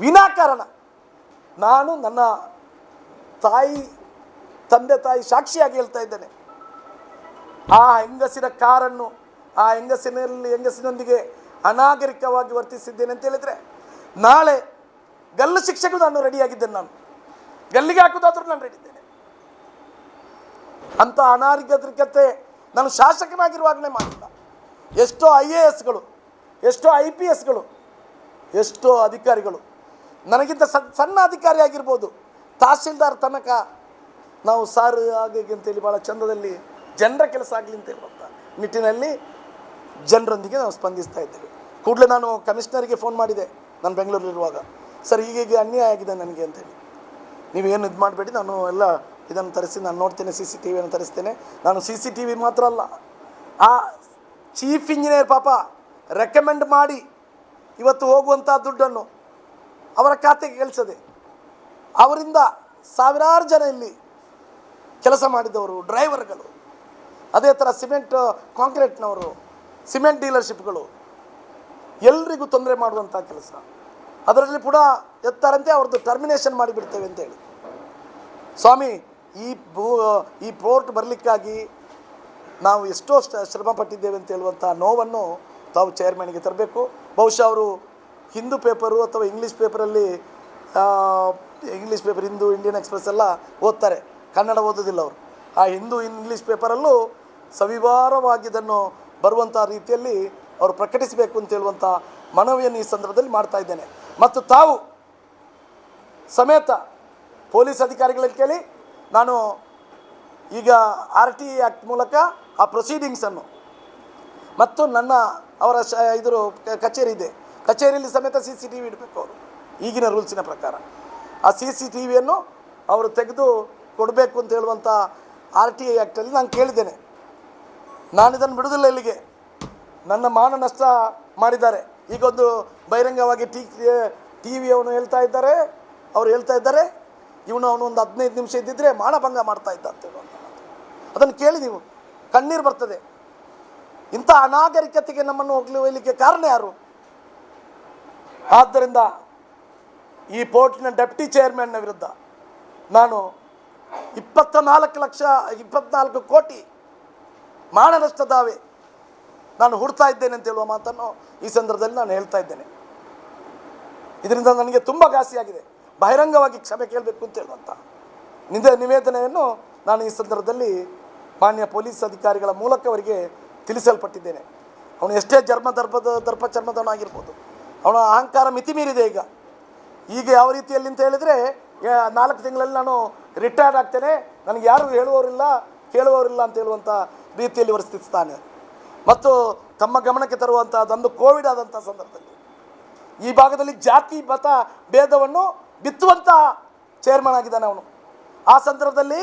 ವಿನಾಕಾರಣ ನಾನು ನನ್ನ ತಂದೆ ತಾಯಿ ಸಾಕ್ಷಿಯಾಗಿ ಹೇಳ್ತಾ ಇದ್ದೇನೆ. ಆ ಹೆಂಗಸಿನ ಕಾರನ್ನು ಆ ಹೆಂಗಸಿನೊಂದಿಗೆ ಅನಾಗರಿಕವಾಗಿ ವರ್ತಿಸಿದ್ದೇನೆ ಅಂತ ಹೇಳಿದರೆ ನಾಳೆ ಗಲ್ಲು ಶಿಕ್ಷೆಗೂ ನಾನು ರೆಡಿಯಾಗಿದ್ದೇನೆ. ನಾನು ಗಲ್ಲಿಗೆ ಹಾಕೋದಾದ್ರೂ ನಾನು ರೆಡಿ ಇದ್ದೇನೆ. ಅಂಥ ಅನಾಗರಿಕತೆ ನಾನು ಶಾಸಕನಾಗಿರುವಾಗಲೇ ಮಾಡಿಲ್ಲ. ಎಷ್ಟೋ IASಗಳು, ಎಷ್ಟೋ IPSಗಳು, ಎಷ್ಟೋ ಅಧಿಕಾರಿಗಳು, ನನಗಿಂತ ಸಣ್ಣ ಅಧಿಕಾರಿ ಆಗಿರ್ಬೋದು, ತಹಸೀಲ್ದಾರ್ ತನಕ ನಾವು ಸಾರ್ ಹಾಗೆ ಅಂತೇಳಿ ಭಾಳ ಚಂದದಲ್ಲಿ ಜನರ ಕೆಲಸ ಆಗಲಿ ಅಂತ ಹೇಳುವಂಥ ನಿಟ್ಟಿನಲ್ಲಿ ಜನರೊಂದಿಗೆ ನಾವು ಸ್ಪಂದಿಸ್ತಾ ಇದ್ದೇವೆ. ಕೂಡಲೇ ನಾನು ಕಮಿಷನರಿಗೆ ಫೋನ್ ಮಾಡಿದೆ ನಾನು ಬೆಂಗಳೂರಲ್ಲಿರುವಾಗ, ಸರ್ ಹೀಗೆ ಅನ್ಯಾಯ ಆಗಿದೆ ನನಗೆ ಅಂತೇಳಿ, ನೀವೇನು ಇದು ಮಾಡಬೇಡಿ, ನಾನು ಎಲ್ಲ ಇದನ್ನು ತರಿಸಿ ನಾನು ನೋಡ್ತೇನೆ, CCTVಯನ್ನು ತರಿಸ್ತೇನೆ. ನಾನು CCTV ಮಾತ್ರ ಅಲ್ಲ, ಆ ಚೀಫ್ ಇಂಜಿನಿಯರ್ ಪಾಪ ರೆಕಮೆಂಡ್ ಮಾಡಿ ಇವತ್ತು ಹೋಗುವಂಥ ದುಡ್ಡನ್ನು ಅವರ ಖಾತೆಗೆ ಗಳಿಸದೆ ಅವರಿಂದ ಸಾವಿರಾರು ಜನ ಇಲ್ಲಿ ಕೆಲಸ ಮಾಡಿದವರು, ಡ್ರೈವರ್ಗಳು, ಅದೇ ಥರ ಸಿಮೆಂಟ್ ಕಾಂಕ್ರೀಟ್ನವರು, ಸಿಮೆಂಟ್ ಡೀಲರ್ಶಿಪ್ಗಳು, ಎಲ್ರಿಗೂ ತೊಂದರೆ ಮಾಡುವಂಥ ಕೆಲಸ. ಅದರಲ್ಲಿ ಕೂಡ ಎತ್ತಾರಂತೆ ಅವ್ರದ್ದು ಟರ್ಮಿನೇಷನ್ ಮಾಡಿಬಿಡ್ತೇವೆ ಅಂತೇಳಿ. ಸ್ವಾಮಿ, ಈ ಪೋರ್ಟ್ ಬರಲಿಕ್ಕಾಗಿ ನಾವು ಎಷ್ಟೋ ಶ್ರಮ ಪಟ್ಟಿದ್ದೇವೆ ಅಂತ ಹೇಳುವಂಥ ನೋವನ್ನು ತಾವು ಚೇರ್ಮನ್ಗೆ ತರಬೇಕು. ಬಹುಶಃ ಅವರು ಹಿಂದೂ ಪೇಪರು ಅಥವಾ ಇಂಗ್ಲೀಷ್ ಪೇಪರಲ್ಲಿ English paper Hindu, Indian express ಎಲ್ಲ ಓದ್ತಾರೆ, ಕನ್ನಡ ಓದೋದಿಲ್ಲ ಅವರು. ಆ ಹಿಂದೂ ಇಂಗ್ಲೀಷ್ ಪೇಪರಲ್ಲೂ ಸವಿವಾರವಾಗಿ ಇದನ್ನು ಬರುವಂಥ ರೀತಿಯಲ್ಲಿ ಅವರು ಪ್ರಕಟಿಸಬೇಕು ಅಂತ ಹೇಳುವಂಥ ಮನವಿಯನ್ನು ಈ ಸಂದರ್ಭದಲ್ಲಿ ಮಾಡ್ತಾ ಇದ್ದೇನೆ. ಮತ್ತು ತಾವು ಸಮೇತ ಪೊಲೀಸ್ ಅಧಿಕಾರಿಗಳಲ್ಲಿ ಕೇಳಿ, ನಾನು ಈಗ RT ಆ್ಯಕ್ಟ್ ಮೂಲಕ ಆ ಪ್ರೊಸೀಡಿಂಗ್ಸನ್ನು ಮತ್ತು ಅವರ ಇದ್ರ ಕಚೇರಿ ಇದೆ, ಕಚೇರಿಯಲ್ಲಿ ಸಮೇತ CCTV ಇಡಬೇಕು ಅವರು ಈಗಿನ ರೂಲ್ಸಿನ ಪ್ರಕಾರ. ಆ CCTVಯನ್ನು ಅವರು ತೆಗೆದು ಕೊಡಬೇಕು ಅಂತ ಹೇಳುವಂಥ RTI ಆ್ಯಕ್ಟಲ್ಲಿ ನಾನು ಕೇಳಿದ್ದೇನೆ. ನಾನಿದನ್ನು ಬಿಡುವುದಿಲ್ಲ ಇಲ್ಲಿಗೆ. ನನ್ನ ಮಾನ ನಷ್ಟ ಮಾಡಿದ್ದಾರೆ. ಈಗ ಒಂದು ಬಹಿರಂಗವಾಗಿ TV ಅವನು ಹೇಳ್ತಾ ಇದ್ದಾರೆ, ಅವರು ಹೇಳ್ತಾ ಇದ್ದಾರೆ ಅವನು ಒಂದು 15 ನಿಮಿಷ ಇದ್ದಿದ್ದರೆ ಮಾನಭಂಗ ಮಾಡ್ತಾ ಇದ್ದ ಅಂತ ಹೇಳುವಂಥ ಮಾತು. ಅದನ್ನು ಕೇಳಿ ನೀವು ಕಣ್ಣೀರು ಬರ್ತದೆ. ಇಂಥ ಅನಾಗರಿಕತೆಗೆ ನಮ್ಮನ್ನು ಒಯ್ಯಲಿಕ್ಕೆ ಕಾರಣ ಯಾರು? ಆದ್ದರಿಂದ ಈ ಪೋರ್ಟಿನ ಡೆಪ್ಟಿ ಚೇರ್ಮನ್ನ ವಿರುದ್ಧ ನಾನು 24 ಕೋಟಿ ಮಾನ ನಷ್ಟ ದಾವೆ ನಾನು ಹುಡ್ತಾ ಇದ್ದೇನೆ ಅಂತ ಹೇಳುವ ಮಾತನ್ನು ಈ ಸಂದರ್ಭದಲ್ಲಿ ನಾನು ಹೇಳ್ತಾ ಇದ್ದೇನೆ. ಇದರಿಂದ ನನಗೆ ತುಂಬ ಘಾಸಿಯಾಗಿದೆ. ಬಹಿರಂಗವಾಗಿ ಕ್ಷಮೆ ಕೇಳಬೇಕು ಅಂತ ಹೇಳುವಂಥ ನಿವೇದನೆಯನ್ನು ನಾನು ಈ ಸಂದರ್ಭದಲ್ಲಿ ಮಾನ್ಯ ಪೊಲೀಸ್ ಅಧಿಕಾರಿಗಳ ಮೂಲಕ ಅವರಿಗೆ ತಿಳಿಸಲ್ಪಟ್ಟಿದ್ದೇನೆ. ಅವನು ಎಷ್ಟೇ ದರ್ಪ ಚರ್ಮದವನಾಗಿರ್ಬೋದು, ಅವನ ಅಹಂಕಾರ ಮಿತಿ ಮೀರಿದೆ. ಈಗ ಯಾವ ರೀತಿಯಲ್ಲಿ ಅಂತ ಹೇಳಿದರೆ 4 ತಿಂಗಳಲ್ಲಿ ನಾನು ರಿಟೈರ್ಡ್ ಆಗ್ತೇನೆ, ನನಗೆ ಯಾರು ಹೇಳುವವರಿಲ್ಲ ಕೇಳುವವರಿಲ್ಲ ಅಂತ ಹೇಳುವಂಥ ರೀತಿಯಲ್ಲಿ ವರ್ತಿಸ್ತಾನೆ. ಮತ್ತು ತಮ್ಮ ಗಮನಕ್ಕೆ ತರುವಂಥದ್ದೊಂದು ಕೋವಿಡ್ ಆದಂಥ ಸಂದರ್ಭದಲ್ಲಿ ಈ ಭಾಗದಲ್ಲಿ ಜಾತಿ ಮತ ಭೇದವನ್ನು ಬಿತ್ತುವಂಥ ಚೇರ್ಮನ್ ಆಗಿದ್ದಾನೆ ಅವನು. ಆ ಸಂದರ್ಭದಲ್ಲಿ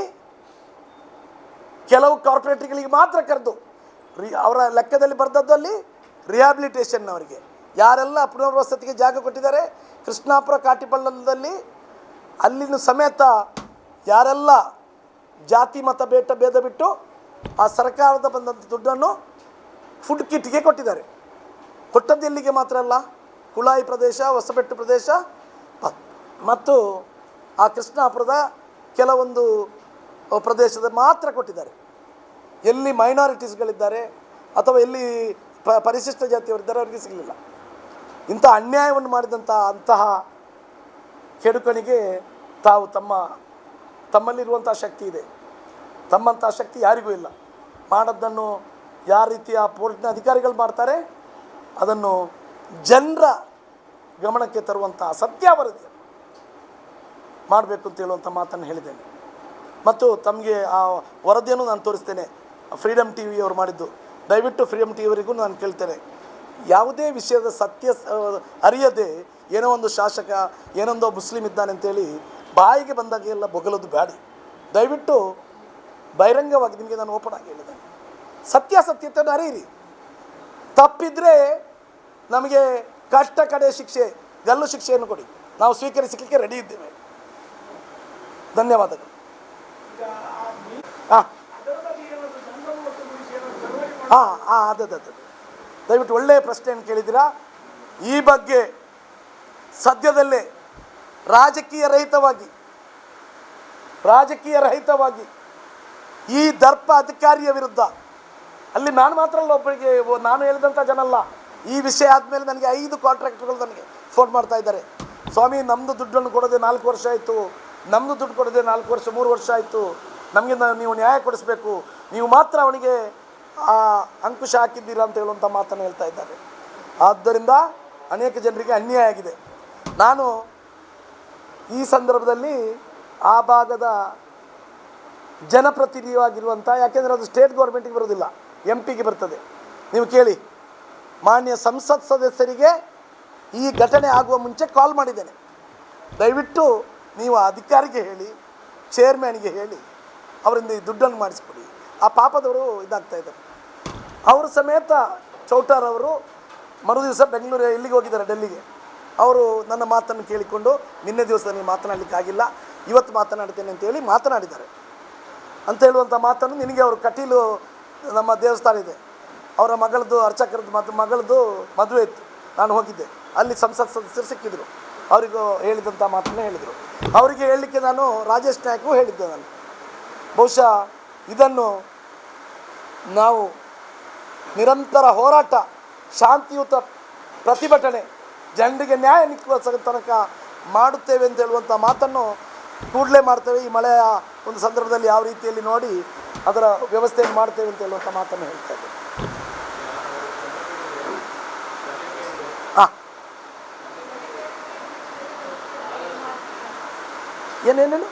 ಕೆಲವು ಕಾರ್ಪೊರೇಟ್ಗಳಿಗೆ ಮಾತ್ರ ಕರೆದು ಅವರ ಲೆಕ್ಕದಲ್ಲಿ ಬರೆದದ್ದು ಅಲ್ಲಿ ರಿಹ್ಯಾಬಿಲಿಟೇಷನ್ ಅವರಿಗೆ ಯಾರೆಲ್ಲ ಪುನರ್ವಸತಿಗೆ ಜಾಗ ಕೊಟ್ಟಿದ್ದಾರೆ ಕೃಷ್ಣಾಪುರ ಕಾಟಿಪಳ್ಳದಲ್ಲಿ ಅಲ್ಲಿನ ಸಮೇತ ಯಾರೆಲ್ಲ ಜಾತಿ ಮತ ಭೇದ ಬಿಟ್ಟು ಆ ಸರ್ಕಾರದ ಬಂದಂಥ ದುಡ್ಡನ್ನು ಫುಡ್ ಕಿಟ್ಗೆ ಕೊಟ್ಟಿದ್ದಾರೆ. ಕೊಟ್ಟದ್ದು ಎಲ್ಲಿಗೆ ಮಾತ್ರ ಅಲ್ಲ, ಕುಳಾಯಿ ಪ್ರದೇಶ, ಹೊಸಬೆಟ್ಟು ಪ್ರದೇಶ ಮತ್ತು ಆ ಕೃಷ್ಣಾಪುರದ ಕೆಲವೊಂದು ಪ್ರದೇಶದ ಮಾತ್ರ ಕೊಟ್ಟಿದ್ದಾರೆ. ಎಲ್ಲಿ ಮೈನಾರಿಟೀಸ್ಗಳಿದ್ದಾರೆ ಅಥವಾ ಎಲ್ಲಿ ಪರಿಶಿಷ್ಟ ಜಾತಿಯವರಿದ್ದಾರೆ ಅವರಿಗೆ ಸಿಗಲಿಲ್ಲ. ಇಂಥ ಅನ್ಯಾಯವನ್ನು ಮಾಡಿದಂಥ ಅಂತಹ ಕೆಡುಕನಿಗೆ ತಾವು ತಮ್ಮಲ್ಲಿರುವಂಥ ಶಕ್ತಿ ಇದೆ, ತಮ್ಮಂಥ ಶಕ್ತಿ ಯಾರಿಗೂ ಇಲ್ಲ. ಮಾಡೋದನ್ನು ಯಾವ ರೀತಿಯ ಪೋರ್ಟ್ನ ಅಧಿಕಾರಿಗಳು ಮಾಡ್ತಾರೆ ಅದನ್ನು ಜನರ ಗಮನಕ್ಕೆ ತರುವಂಥ ಸತ್ಯ ವರದಿ ಮಾಡಬೇಕು ಅಂತ ಹೇಳುವಂಥ ಮಾತನ್ನು ಹೇಳಿದ್ದೇನೆ. ಮತ್ತು ತಮಗೆ ಆ ವರದಿಯನ್ನು ನಾನು ತೋರಿಸ್ತೇನೆ, ಫ್ರೀಡಮ್ ಟಿ ವಿಯವರು ಮಾಡಿದ್ದು. ದಯವಿಟ್ಟು ಫ್ರೀಡಮ್ ಟಿ ವಿಯವರಿಗೂ ನಾನು ಕೇಳ್ತೇನೆ, ಯಾವುದೇ ವಿಷಯದ ಸತ್ಯ ಅರಿಯದೆ ಏನೋ ಒಂದು ಶಾಸಕ ಏನೊಂದೋ ಮುಸ್ಲಿಂ ಇದ್ದಾನೆ ಅಂತೇಳಿ ಬಾಯಿಗೆ ಬಂದಾಗೆಲ್ಲ ಬೊಗಲೋದು ಬೇಡ. ದಯವಿಟ್ಟು ಬಹಿರಂಗವಾಗಿ ನಿಮಗೆ ನಾನು ಓಪನ್ ಆಗಿ ಹೇಳಿದ್ದೇನೆ, ಸತ್ಯಾಸತ್ಯತೆಯನ್ನು ಅರಿಯಿರಿ. ತಪ್ಪಿದರೆ ನಮಗೆ ಕಡೆ ಶಿಕ್ಷೆ, ಗಲ್ಲು ಶಿಕ್ಷೆಯನ್ನು ಕೊಡಿ, ನಾವು ಸ್ವೀಕರಿಸಲಿಕ್ಕೆ ರೆಡಿ ಇದ್ದೇವೆ. ಧನ್ಯವಾದಗಳು. ಅದೇ ದಯವಿಟ್ಟು ಒಳ್ಳೆಯ ಪ್ರಶ್ನೆಯನ್ನು ಕೇಳಿದ್ದೀರಾ. ಈ ಬಗ್ಗೆ ಸದ್ಯದಲ್ಲೇ ರಾಜಕೀಯ ರಹಿತವಾಗಿ ಈ ದರ್ಪ ಅಧಿಕಾರಿಯ ವಿರುದ್ಧ, ಅಲ್ಲಿ ನಾನು ಮಾತ್ರ ಅಲ್ಲ, ಒಬ್ಬರಿಗೆ ನಾನು ಹೇಳಿದಂಥ ಜನ ಅಲ್ಲ, ಈ ವಿಷಯ ಆದಮೇಲೆ ನನಗೆ 5 ಕಾಂಟ್ರಾಕ್ಟರ್ಗಳು ನನಗೆ ಫೋನ್ ಮಾಡ್ತಾ ಇದ್ದಾರೆ. ಸ್ವಾಮಿ, ನಮ್ಮದು ದುಡ್ಡನ್ನು ಕೊಡೋದೆ 4 ವರ್ಷ ಆಯಿತು, ನಮ್ಮದು ದುಡ್ಡು ಕೊಡೋದೆ 4 ವರ್ಷ 3 ವರ್ಷ ಆಯಿತು, ನಮಗೆ ನೀವು ನ್ಯಾಯ ಕೊಡಿಸ್ಬೇಕು, ನೀವು ಮಾತ್ರ ಅವನಿಗೆ ಅಂಕುಶ ಹಾಕಿದ್ದೀರಾ ಅಂತ ಹೇಳುವಂಥ ಮಾತನ್ನು ಹೇಳ್ತಾ ಇದ್ದಾರೆ. ಆದ್ದರಿಂದ ಅನೇಕ ಜನರಿಗೆ ಅನ್ಯಾಯ ಆಗಿದೆ. ನಾನು ಈ ಸಂದರ್ಭದಲ್ಲಿ ಆ ಭಾಗದ ಜನಪ್ರತಿನಿಧಿಯಾಗಿರುವಂಥ, ಯಾಕೆಂದರೆ ಅದು ಸ್ಟೇಟ್ ಗೌರ್ಮೆಂಟಿಗೆ ಬರೋದಿಲ್ಲ, MP ಗೆ ಬರ್ತದೆ. ನೀವು ಕೇಳಿ, ಮಾನ್ಯ ಸಂಸತ್ ಸದಸ್ಯರಿಗೆ ಈ ಘಟನೆ ಆಗುವ ಮುಂಚೆ ಕಾಲ್ ಮಾಡಿದ್ದೇನೆ. ದಯವಿಟ್ಟು ನೀವು ಅಧಿಕಾರಿಗೆ ಹೇಳಿ, ಚೇರ್ಮ್ಯಾನ್ಗೆ ಹೇಳಿ, ಅವರಿಂದ ಈ ದುಡ್ಡನ್ನು ಮಾಡಿಸ್ಕೊಡಿ. ಆ ಪಾಪದವರು ಇದಾಗ್ತಾ ಇದ್ದಾರೆ. ಅವರು ಸಮೇತ ಚೌಟಾರ್ ಅವರು ಮರುದಿವಸ ಇಲ್ಲಿಗೆ ಹೋಗಿದ್ದಾರೆ, ಡೆಲ್ಲಿಗೆ. ಅವರು ನನ್ನ ಮಾತನ್ನು ಕೇಳಿಕೊಂಡು ನಿನ್ನೆ ದಿವಸದಲ್ಲಿ ಮಾತನಾಡಲಿಕ್ಕಾಗಿಲ್ಲ, ಇವತ್ತು ಮಾತನಾಡ್ತೇನೆ ಅಂತೇಳಿ ಮಾತನಾಡಿದ್ದಾರೆ. ಅಂತ ಹೇಳುವಂಥ ಮಾತನ್ನು ನಿನಗೆ ಅವರು ಕಟೀಲು ನಮ್ಮ ದೇವಸ್ಥಾನ ಇದೆ, ಅವರ ಮಗಳದ್ದು ಅರ್ಚಕರದ್ದು ಮಗಳದ್ದು ಮದುವೆ ಇತ್ತು, ನಾನು ಹೋಗಿದ್ದೆ. ಅಲ್ಲಿ ಸಂಸತ್ ಸದಸ್ಯರು ಸಿಕ್ಕಿದ್ರು, ಅವರಿಗೂ ಹೇಳಿದಂಥ ಮಾತನ್ನೇ ಹೇಳಿದರು. ಅವರಿಗೆ ಹೇಳಲಿಕ್ಕೆ ನಾನು ರಾಜೇಶ್ ನಾಯ್ಕೂ ಹೇಳಿದ್ದೆ. ನಾನು ಬಹುಶಃ ಇದನ್ನು ನಾವು ನಿರಂತರ ಹೋರಾಟ, ಶಾಂತಿಯುತ ಪ್ರತಿಭಟನೆ, ಜನರಿಗೆ ನ್ಯಾಯ ನಿಕ್ಕುವ ತನಕ ಮಾಡುತ್ತೇವೆ ಅಂತ ಹೇಳುವಂಥ ಮಾತನ್ನು ಕೂಡಲೇ ಮಾಡ್ತೇವೆ. ಈ ಮಳೆಯ ಒಂದು ಸಂದರ್ಭದಲ್ಲಿ ಯಾವ ರೀತಿಯಲ್ಲಿ ನೋಡಿ ಅದರ ವ್ಯವಸ್ಥೆಯನ್ನು ಮಾಡ್ತೇವೆ ಅಂತ ಹೇಳುವಂಥ ಮಾತನ್ನು ಹೇಳ್ತಾ ಇದ್ದೇವೆ. ಏನೇನೇನು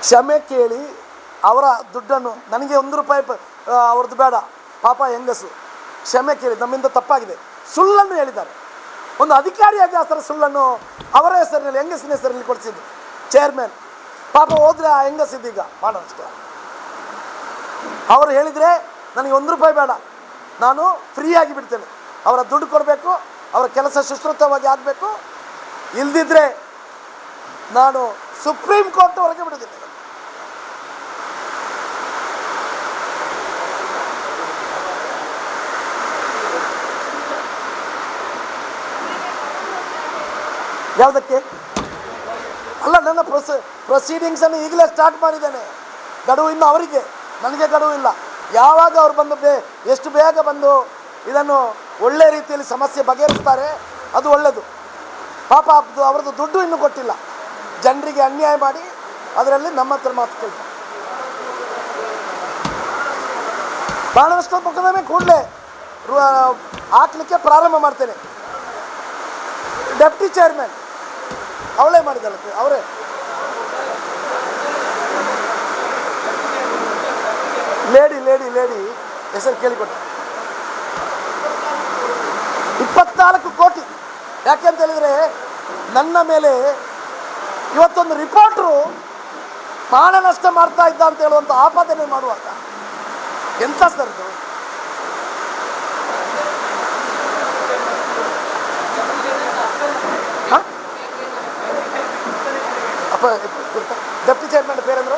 ಕ್ಷಮೆ ಕೇಳಿ ಅವರ ದುಡ್ಡನ್ನು, ನನಗೆ 1 ರೂಪಾಯಿ ಅವ್ರದ್ದು ಬೇಡ, ಪಾಪ ಹೆಂಗಸು, ಕ್ಷಮೆ ಕೇಳಿ ನಮ್ಮಿಂದ ತಪ್ಪಾಗಿದೆ. ಸುಳ್ಳನ್ನು ಹೇಳಿದ್ದಾರೆ. ಒಂದು ಅಧಿಕಾರಿಯಾಗಿ ಆ ಥರ ಸುಳ್ಳನ್ನು ಅವರ ಹೆಸರಿನಲ್ಲಿ, ಹೆಂಗಸಿನ ಹೆಸರಲ್ಲಿ ಕೊಡಿಸಿದ್ದು ಚೇರ್ಮನ್. ಪಾಪ ಹೋದರೆ ಆ ಹೆಂಗಸಿದ್ದೀಗ ಮಾಡೋಷ್ಟು. ಅವರು ಹೇಳಿದರೆ ನನಗೆ 1 ರೂಪಾಯಿ ಬೇಡ, ನಾನು ಫ್ರೀಯಾಗಿ ಬಿಡ್ತೇನೆ, ಅವರ ದುಡ್ಡು ಕೊಡಬೇಕು, ಅವರ ಕೆಲಸ ಸುಶ್ರುತವಾಗಿ ಆಗಬೇಕು, ಇಲ್ದಿದ್ರೆ ನಾನು ಸುಪ್ರೀಂ ಕೋರ್ಟ್ವರೆಗೆ ಬಿಡೋದಿಲ್ಲ. ಯಾವುದಕ್ಕೆ ಅಲ್ಲ, ನನ್ನ ಪ್ರೊಸೀಡಿಂಗ್ಸನ್ನು ಈಗಲೇ ಸ್ಟಾರ್ಟ್ ಮಾಡಿದ್ದೇನೆ. ಗಡುವು ಇನ್ನು ಅವರಿಗೆ, ನನಗೆ ಗಡುವು ಇಲ್ಲ. ಯಾವಾಗ ಅವ್ರು ಬಂದು ಎಷ್ಟು ಬೇಗ ಬಂದು ಇದನ್ನು ಒಳ್ಳೆ ರೀತಿಯಲ್ಲಿ ಸಮಸ್ಯೆ ಬಗೆಹರಿಸ್ತಾರೆ ಅದು ಒಳ್ಳೆಯದು. ಪಾಪ ಅವ್ರದ್ದು ದುಡ್ಡು ಇನ್ನೂ ಕೊಟ್ಟಿಲ್ಲ, ಜನರಿಗೆ ಅನ್ಯಾಯ ಮಾಡಿ ಅದರಲ್ಲಿ ನಮ್ಮ ಹತ್ರ ಮಾತು ಕೇಳ್ತಾರೆ. ಬಹಳಷ್ಟು ಮೊಕದ್ದಮೆ ಕೂಡಲೇ ಹಾಕಲಿಕ್ಕೆ ಪ್ರಾರಂಭ ಮಾಡ್ತೇನೆ. ಡೆಪ್ಟಿ ಚೇರ್ಮನ್ ಅವಳೇ ಮಾಡಿದಲ್ಲ, ಅವರೇ ಲೇಡಿ ಹೆಸರು ಕೇಳಿಕೊಟ್ಟೆ. 24 ಕೋಟಿ ಯಾಕೆಂತ ಹೇಳಿದರೆ ನನ್ನ ಮೇಲೆ ಇವತ್ತೊಂದು ರಿಪೋರ್ಟ್ರು ಮಾನ ನಷ್ಟ ಮಾಡ್ತಾ ಇದ್ದ ಅಂತ ಹೇಳುವಂಥ ಆಪಾದನೆ ಮಾಡುವಾಗ ಎಂಥ ಸರ್ ಇದು? ಅಪ್ಪ ಡೆಪ್ಟಿ ಚೇರ್ಮನ್ ಪೇರೆಂದ್ರು